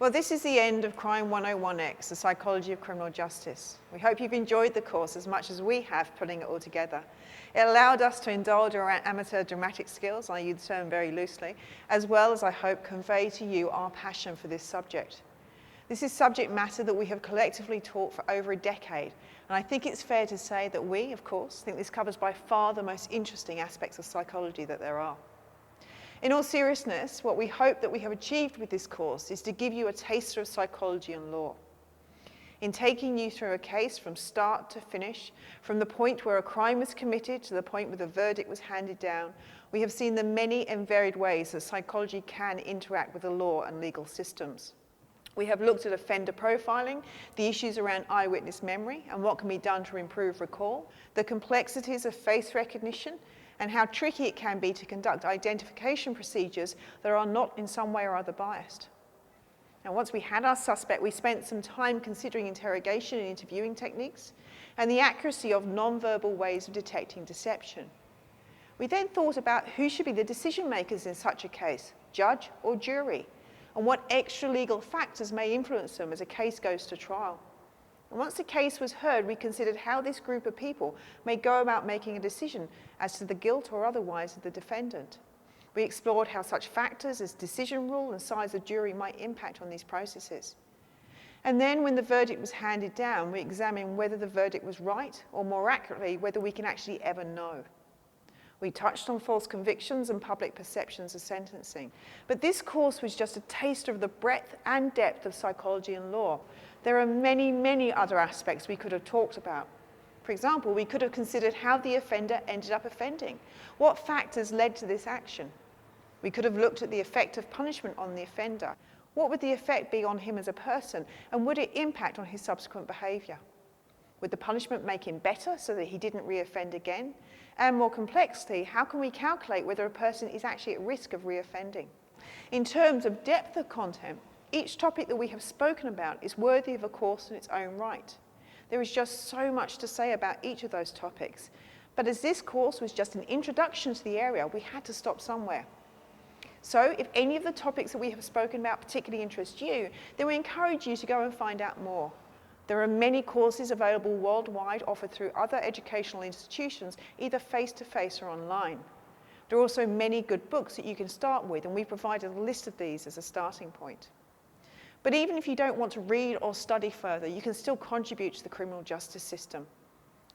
Well, this is the end of Crime 101X, the Psychology of Criminal Justice. We hope you've enjoyed the course as much as we have putting it all together. It allowed us to indulge our amateur dramatic skills, I use the term very loosely, as well as, I hope, convey to you our passion for this subject. This is subject matter that we have collectively taught for over a decade, and I think it's fair to say that we, of course, think this covers by far the most interesting aspects of psychology that there are. In all seriousness, what we hope that we have achieved with this course is to give you a taster of psychology and law. In taking you through a case from start to finish, from the point where a crime was committed to the point where the verdict was handed down, we have seen the many and varied ways that psychology can interact with the law and legal systems. We have looked at offender profiling, the issues around eyewitness memory and what can be done to improve recall, the complexities of face recognition, and how tricky it can be to conduct identification procedures that are not in some way or other biased. Now, once we had our suspect, we spent some time considering interrogation and interviewing techniques and the accuracy of non-verbal ways of detecting deception. We then thought about who should be the decision makers in such a case, judge or jury, and what extra legal factors may influence them as a case goes to trial. And once the case was heard, we considered how this group of people may go about making a decision as to the guilt or otherwise of the defendant. We explored how such factors as decision rule and size of jury might impact on these processes. And then when the verdict was handed down, we examined whether the verdict was right, or more accurately, whether we can actually ever know. We touched on false convictions and public perceptions of sentencing. But this course was just a taster of the breadth and depth of psychology and law. There are many, many other aspects we could have talked about. For example, we could have considered how the offender ended up offending. What factors led to this action? We could have looked at the effect of punishment on the offender. What would the effect be on him as a person, and would it impact on his subsequent behaviour? Would the punishment make him better so that he didn't reoffend again? And more complexly, how can we calculate whether a person is actually at risk of reoffending? In terms of depth of content, each topic that we have spoken about is worthy of a course in its own right. There is just so much to say about each of those topics. But as this course was just an introduction to the area, we had to stop somewhere. So if any of the topics that we have spoken about particularly interest you, then we encourage you to go and find out more. There are many courses available worldwide offered through other educational institutions, either face-to-face or online. There are also many good books that you can start with, and we provided a list of these as a starting point. But even if you don't want to read or study further, you can still contribute to the criminal justice system.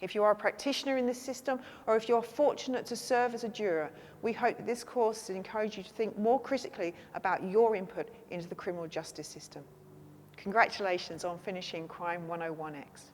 If you are a practitioner in this system, or if you're fortunate to serve as a juror, we hope that this course will encourage you to think more critically about your input into the criminal justice system. Congratulations on finishing Crime 101X.